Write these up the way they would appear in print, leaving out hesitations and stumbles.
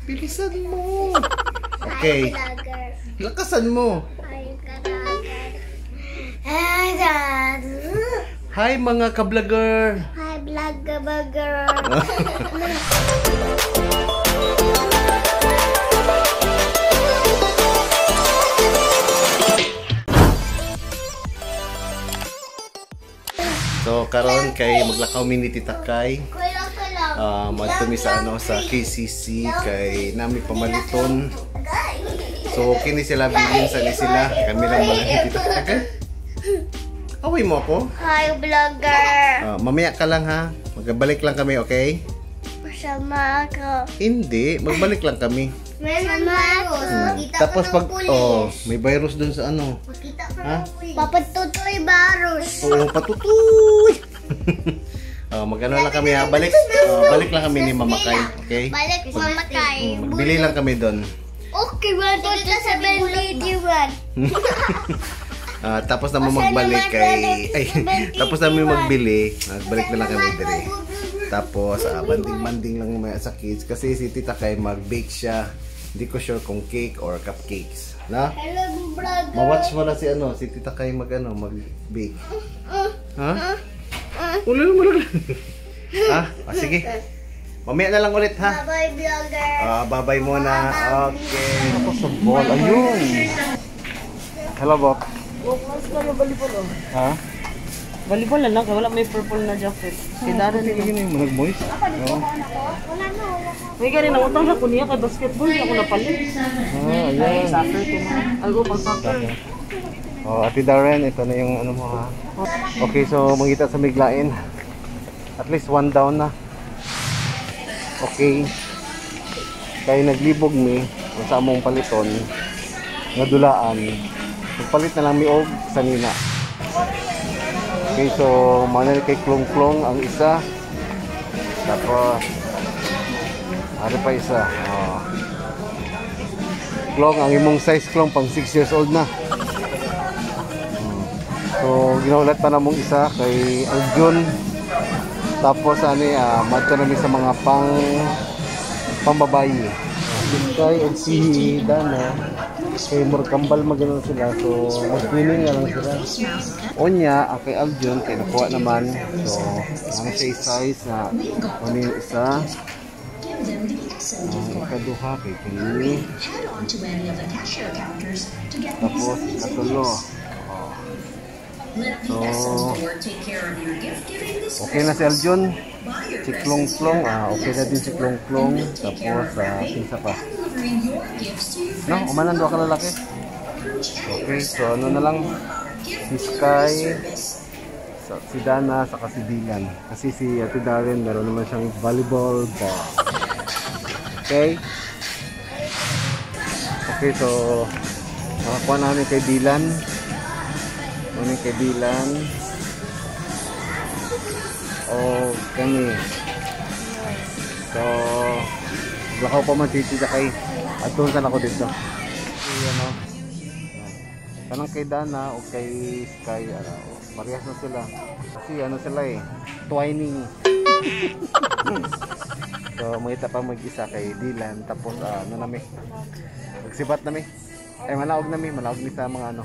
Bilisan mo. Okay. Lakasan mo. Hi mga ka-vlogger. Hi vlogger. So karon kay maglakaw mi ni Tita Kay. Madto mi sa sa KCC kay nami pamaliton. So kini sila bilin sa ni sila. Kami lang mo lang Tita Kay. Away mo ako? Hi vlogger. Mamaya ka lang ha. Magbalik lang kami, okay? Masama ako. Hindi, magbalik lang kami. Masama ako. Tapos pag may virus dun sa ano. Ha? Papatutoy virus. Oo, patutoy. Magano lang kami ha. Balik lang kami ni Mama Kay, okay? Balik Mama Kay. Magbili lang kami doon. Okay, 1 to 781. Tapos naman magbalik kay tapos namin magbili, nagbalik na lang kami dire. Tapos banding-banding lang naman sa kids kasi si Tita Kay mag-bake siya. Hindi ko sure kung cake or cupcakes. Na? Hello vlogger. Ma-watch mo na si Tita Kay mag-bake. Ha? Ulit. Sige. Mamaya na lang ulit ha. Bye vlogger. Bye-bye muna. Okay. Ako sa ball. Ayun. Hello, Bob. Mas ka na volleyball oh. Ha? Volleyball na lang, kaya wala may purple na jacket. Si Dara din. Hindi mo nag-moist. May gani nang utang sa kunya kay basketball, di ako napalit. Ayan. Soccer ko na. Algo pang soccer. Ate Darren, ito na yung ano mo ha. Okay, so mangita sa Miglain. At least 1 down na. Okay. Kaya naglibog mi sa among paliton. Nadulaan. Magpalit na lang mi og sanina. Okay, so manali kay klong-klong ang isa. Tapos ano pa isa? Klong, ang imong size klong pang 6 years old na. So ginaulat pa namong isa kay Arjun. Tapos madto na mi sa mga pambabayi. Kay and si Dana kay Murkambal magano sila, so mag-cleaning na lang sila. Onya kay Aljun kay nakuha naman, so ano siya size na ano yung isa, ikaduha kay Kini, tapos katulo. So okay na si Aljun, si Klong-Klong, okay na din si Klong-Klong, tapos isa pa. No, umanan doon ka lalaki. Okay, so ano na lang, si Sky, si Dana, saka si Dylan. Kasi si Ate Darren, meron naman siyang volleyball ball. Okay? Okay, so nakakuha namin kay Dylan. Kay Dylan. Kami. So, lakaw pa man titi kay at doon ako dito. Ano? Kanang kay Dana o kay Sky, parehas na sila. Kasi ano sila twining. So, makita pa mag-isa kay Dylan. Tapos, magsibat nami. Malawag mi sa mga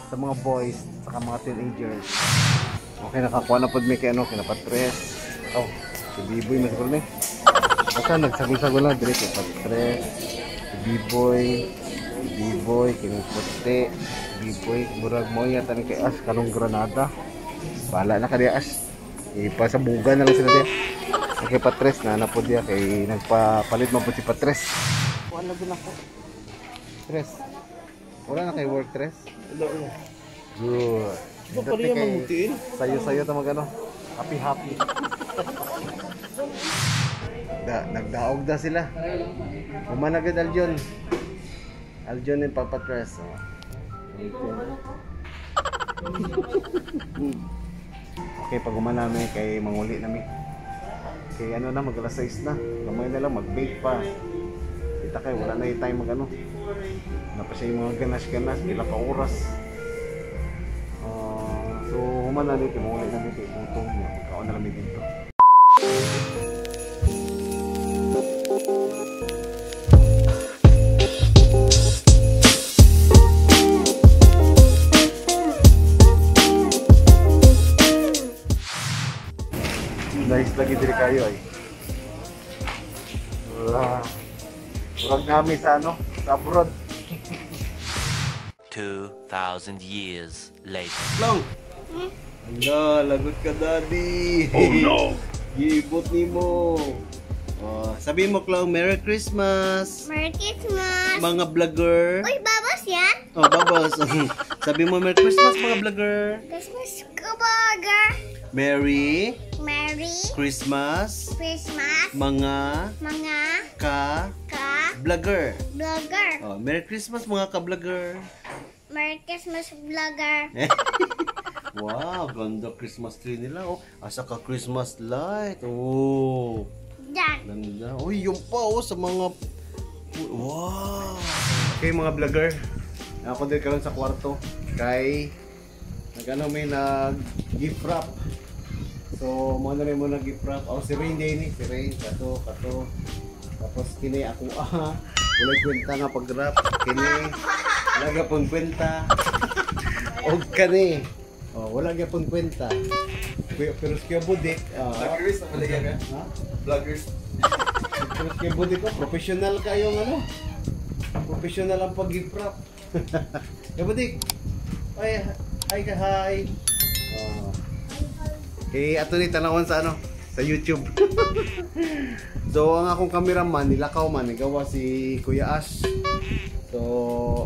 sa mga boys, saka mga teenagers. Okay, nakakuha na po mi kay kinapatres. Si B-boy na siguro ni. Basta nagsagol-sagol lang dire kay patres. Si B-boy, kinaputi. B-boy, murag mo yata ni kay Ash, kanong Granada. Bala na ka di Ash. Ipasabugan na lang sila diya. Okay, patres na po diya kay nagpapalit mo po si patres. Wala din ako. Tres. Wala na kay work tres? Wala. Good. Ito pa rin mamutiin. Sayo-sayo ito mag happy. Nagdaog na sila. Umanagad Aljon yung papatres. Okay, pag namin kay manguli namin. Kay mag-alas 6 na. Gamay na lang, mag-bake pa. Kita kayo, wala na yung time pa siya yung mga ganas-ganas, ilang ka oras. So, humanali kayo, manguli namin kay Butong niya. Kaon na namin dito. kayo ay. Urag namin sa ano, sa abroad. 2,000 years later. Long! Hala, lagot ka daddy! Oh no! Gibot ni mo! Sabihin mo, Clown, Merry Christmas! Merry Christmas! Mga vlogger! Uy, babas yan? Oh, babas! Sabihin mo, Merry Christmas, mga vlogger! Christmas kabaga! Merry Merry Christmas, Christmas! mga Mga vlogger! vlogger! Oh, Merry Christmas, mga ka-vlogger! Merry Christmas vlogger! Wow, ganda Christmas tree nila. Oh, asa ka Christmas light. Oh. Yan! Ganda. Uy, yung pa oh sa mga wow. Okay mga vlogger. Ako din karon sa kwarto kay nagano may nag-gift wrap. So, mo na rin mo nag-gift wrap. Oh, si Rain din ni, si Rain kato. Tapos kini ako wala kwenta nga pag-wrap. Kini wala pong kwenta. Og kani. Oh, wala gyapon kwenta. Pero kaya budik, Vloggers na malaya ka? ha? Vloggers. Pero kaya budik ko, professional kayong ano? Professional ang pag-gift wrap. Kaya budik. Ay, hi ka, hi. Okay, ato ni tanawon sa ano? Sa YouTube. So, ang akong cameraman, nilakaw man, nigawa si Kuya Ash. So,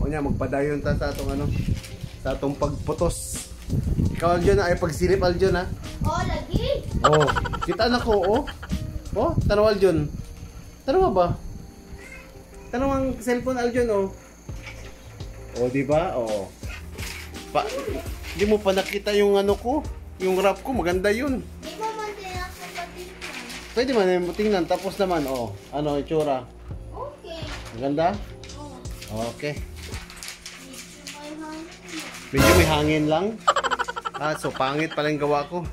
unya magpadayon ta sa atong ano? Sa atong pagputos. Ikaw Aljon ay pagsilip Aljon ha. Oh, lagi! Oh, kita na ko oh. Oh, tanaw Aljon. Tanaw ba? Tanaw ang cellphone Aljon oh. Oh, di ba? Oh. Di mo pa nakita yung ano ko, yung rap ko, maganda yun. Di mo man din ako patikan. Pwede man tingnan tapos naman oh. Ano itsura? Okay. Maganda? Oh, Okay. may hangin. Medyo may hangin lang. So pangit pala yung gawa ko.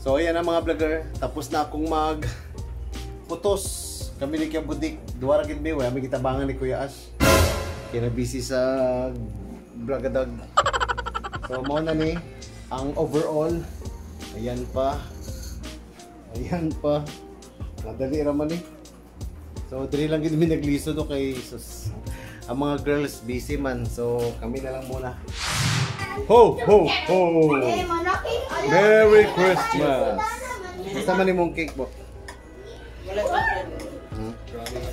So ayan na mga vlogger. Tapos na akong putos. Kami ni Kuya Budik. Duwara gid may wala may kitabangan ni Kuya Ash. Kaya na busy sa vlogadag. So mo na ni ang overall. Ayan pa. Ayan pa. Madali raman eh. So dili lang gid mi nagliso do kay sus. Ang mga girls busy man, so kami na lang muna. Ho! Ho! Ho! Eh, manaking ayaw. Merry Christmas! Kasama ni mong cake po.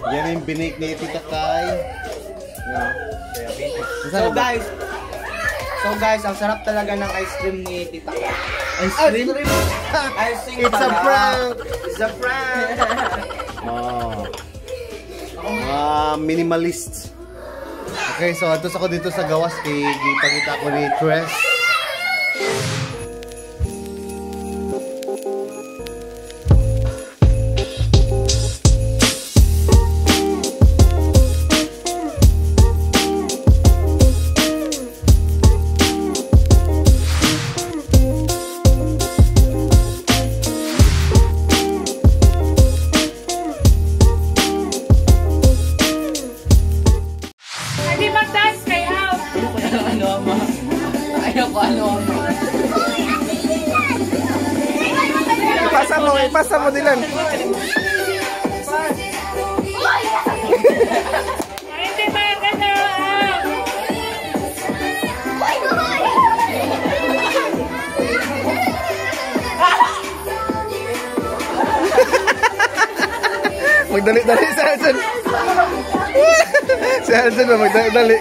Yan yung binake ni Tita Kai. So guys, ang sarap talaga ng ice cream ni Tita. Ice cream? Ice cream It's a prank! It's a prank! Minimalist. Okay, so atos ako dito sa gawas kay gipakita ko ni Tres. Ipasa mo Dylan. Hindi ba ganda? Magdali-dali si Aljon. Si Aljon na magdali-dali.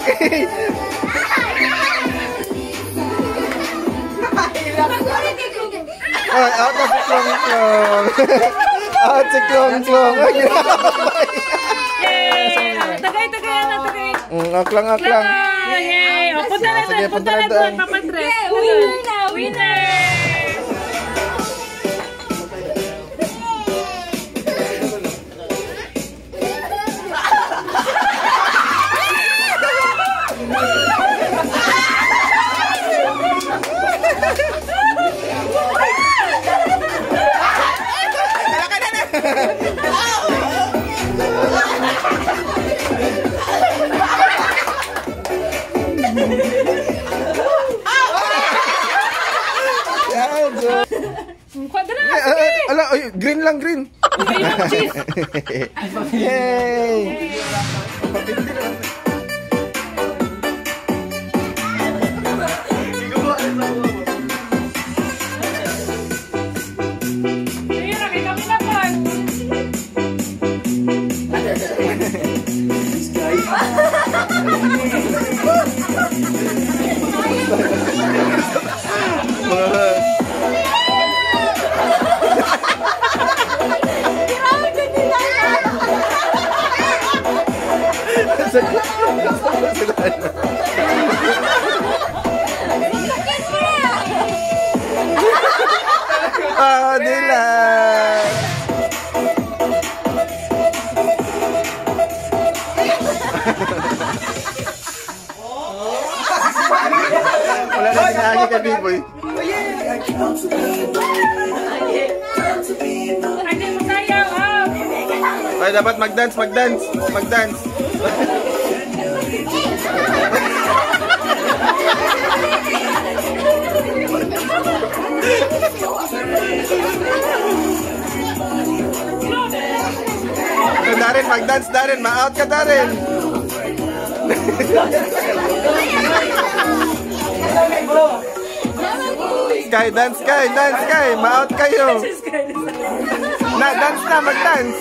Ay, out of klong-klong. Out si klong-klong. Yay! Tagay! Aklang. Yay! O, punta na Sige, doon, punta na doon, Papa Tres. Winner na! Winner! ala, ay, green lang, green. Yay! Ah, nila. Wala na sinagi ka, B-boy. Ay, dapat mag-dance, mag-dance, mag-dance. Darin, mag-dance, Darin. Ma-out ka, Darin. Sky, dance, Sky, dance, Sky. Ma-out kayo. Na, dance na, mag-dance.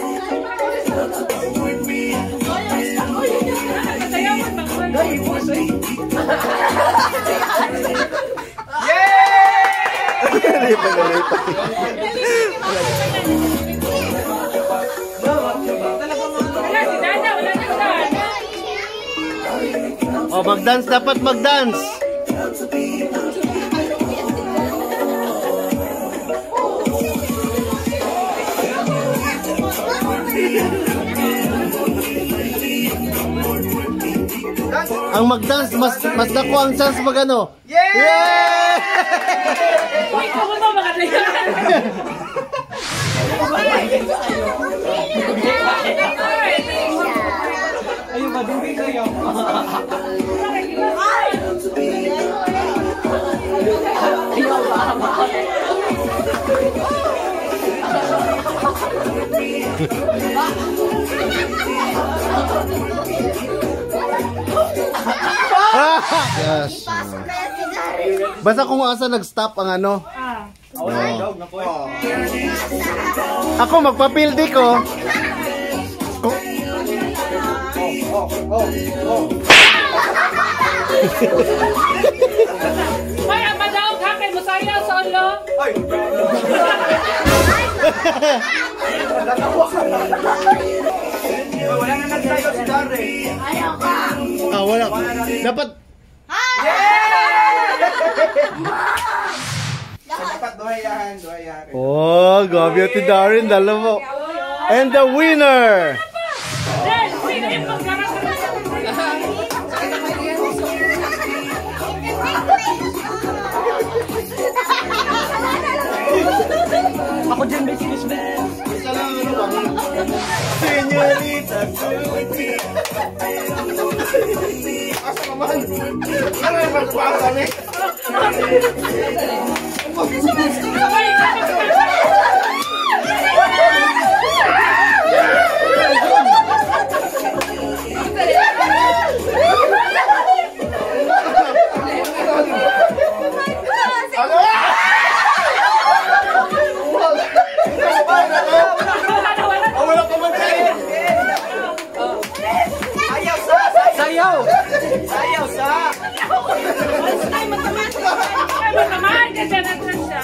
Oh, mag-dance, dapat mag-dance. Ang mag-dance, mas dako ang chance mag-ano. Yeah! Uy, kamo ba makatayan? Ayun ba, dubi kayo. Yes. Basta kung asa nag-stop ang ano. Ako magpapildi ko. May amadaw ka kay Musaya solo. Ay! Wala na nagsayo si Darren. Ah, wala. Dapat Dapat duhayahan, duhayahan. oh, gabi ati Darin, dalawa. And the winner. Yes, sino yung pagkarang ako dyan, business man. Señorita. Asa ka man? Ano yung magpapasa kami? Sayaw! Sayaw sa! Ay, magkamay! Ay, magkamay! Diyan na siya.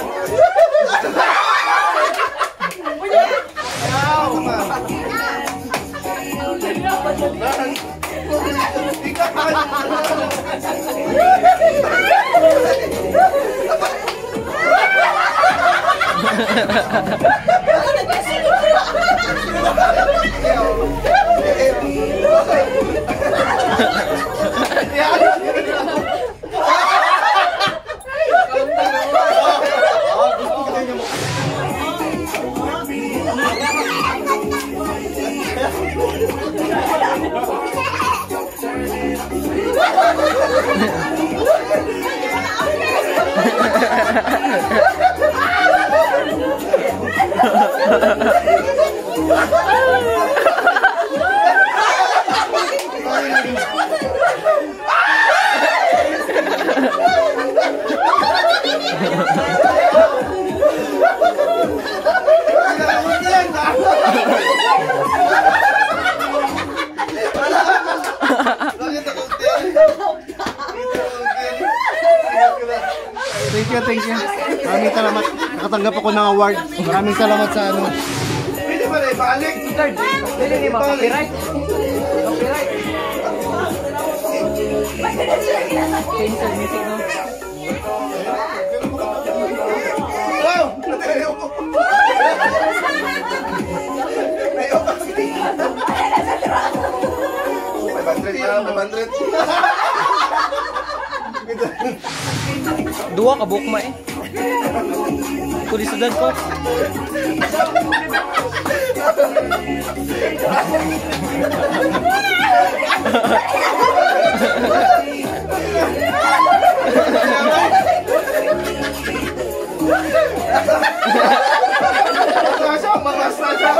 Ha ha ha! Thank you. Maraming salamat. Nakatanggap ako ng award. Maraming salamat sa ano. Pwede ba na ibalik? Hindi ba? Copyright? Copyright? Cancel music, no? Wow! Ayaw ko. Ayaw ko. 500. Dua ka bukma eh. Kulisudad ko. Malas na siya.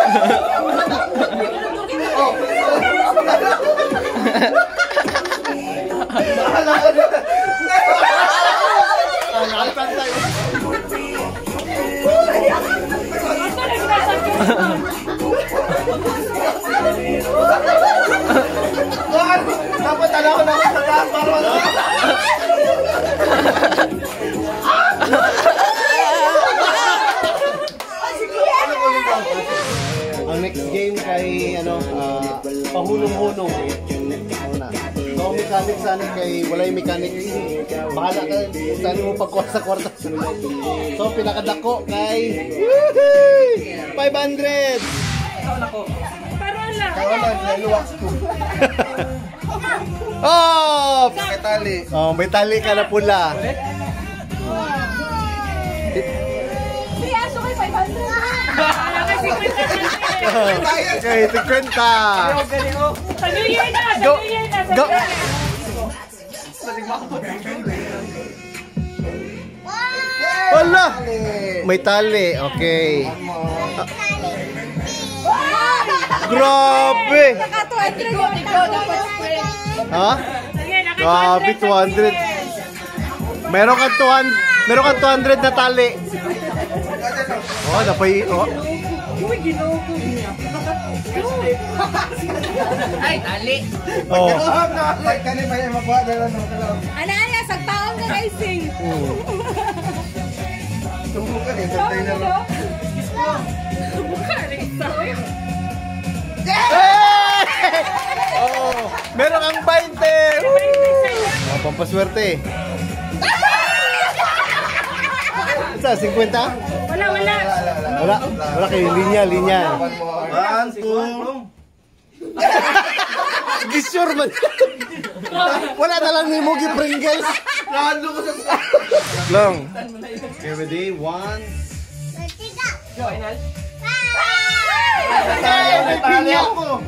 Dapat alam ko na ako sa taas para Ang next game kay ano, pahulong-hulong. So mechanic sana kay walay mechanic. Bahala ka saan mo pagkuha sa kwarta. So pinakadako kay 500. Oh! may tali. Oh, may tali ka na pula. Okay, 50. Go. Go. Wala. May tali. Okay. Grabe. Ha? Grabe, 200. Meron kang 200 na tali. Oh, napay. Oh. Ay, tali. Oh. Like kanina pa yung magbuha dala ng kalaw. Ana, sagtaon ka guys eh. Tumbukan entertainer. Oh, meron kang 20. Oh, pampaswerte. Sa 50? Wala. Wala kayo linya. 1, 2. Gisure man. Wala na lang ni Mugi Pringles. Lalo ko sa Long. Okay, ready? 1. May tali ako.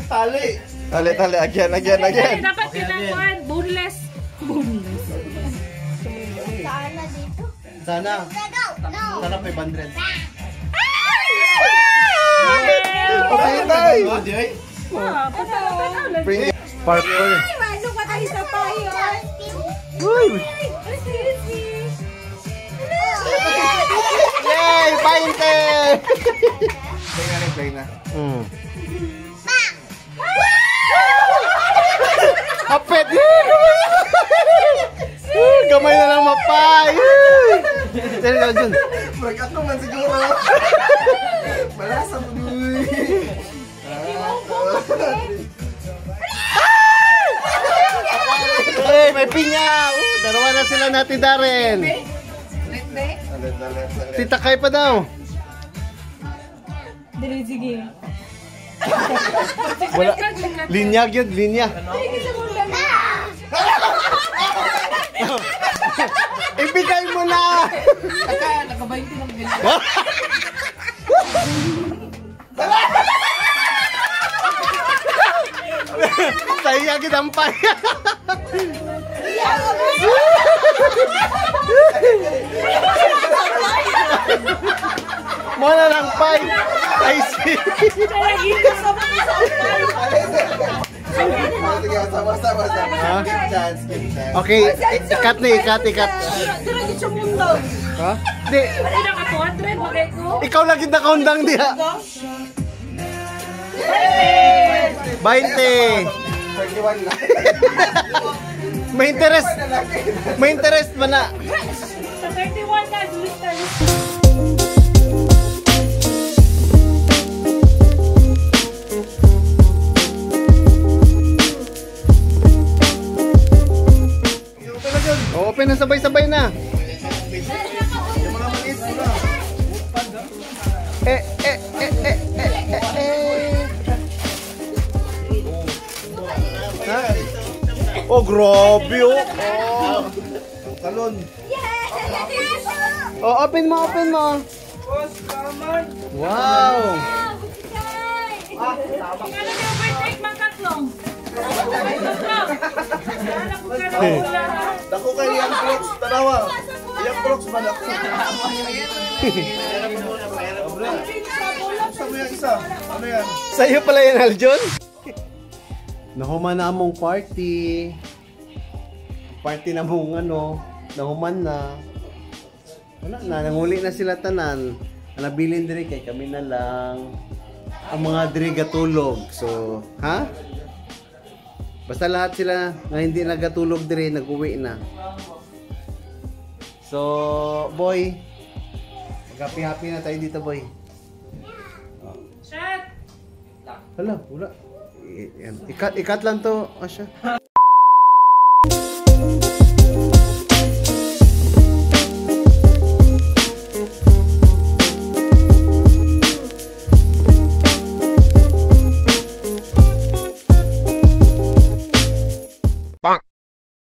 Tali. Tali. Again. Dapat kinakuan. Boneless. Sana dito. Sana. No. Sana 500. Okay, tay. Bring it. Purple. Ano ka tayo sa payo? Uy! Yay! 20! Play na. Kapit! Gamay na lang mapay! Dyan. Break-up naman siguro. Malasa mo doy. Hey, may pinya! Dalawa na sila natin, Darren. Tita Kay pa daw. Dili, sige. Wala. Linya yun, linya. Ibigay mo na! Nakabayin ko ng ganyan. Saya ginampay. Mo na lang 5. I see. Sige, sama-sama. Skip chance, skip chance. Okay, ikat na, ikat. Dira gid sa mundo. Ha? Di, Hindi na ka 200, magay ko. ikaw lagi na kaundang diha. 20. 31 na. May interest ba na? Sa 31 na, lista. Open na, sabay-sabay na. Yung mga maliit muna. Eh. Ha? Oh, grabe oh. Talon. Oh, open mo. Wow. Kala niyo overtake mga tatlong. Kala ko karahula. Dako kay yung brooks, tanawa. Yung brooks man ako. Gusto mo yung isa? Ano yan? Sa'yo pala yan, Aljon? Nahuman na among party. Party na mong nahuman na. Wala na, nanguli na sila tanan. Nabilin diri kay kami na lang. Ang mga diri gatulog. So, ha? Basta lahat sila na hindi nagatulog diri, nag-uwi na. So, boy, mag-happy-happy na tayo dito, boy. Shot! Hala, wala. Ikat lang to, Asya.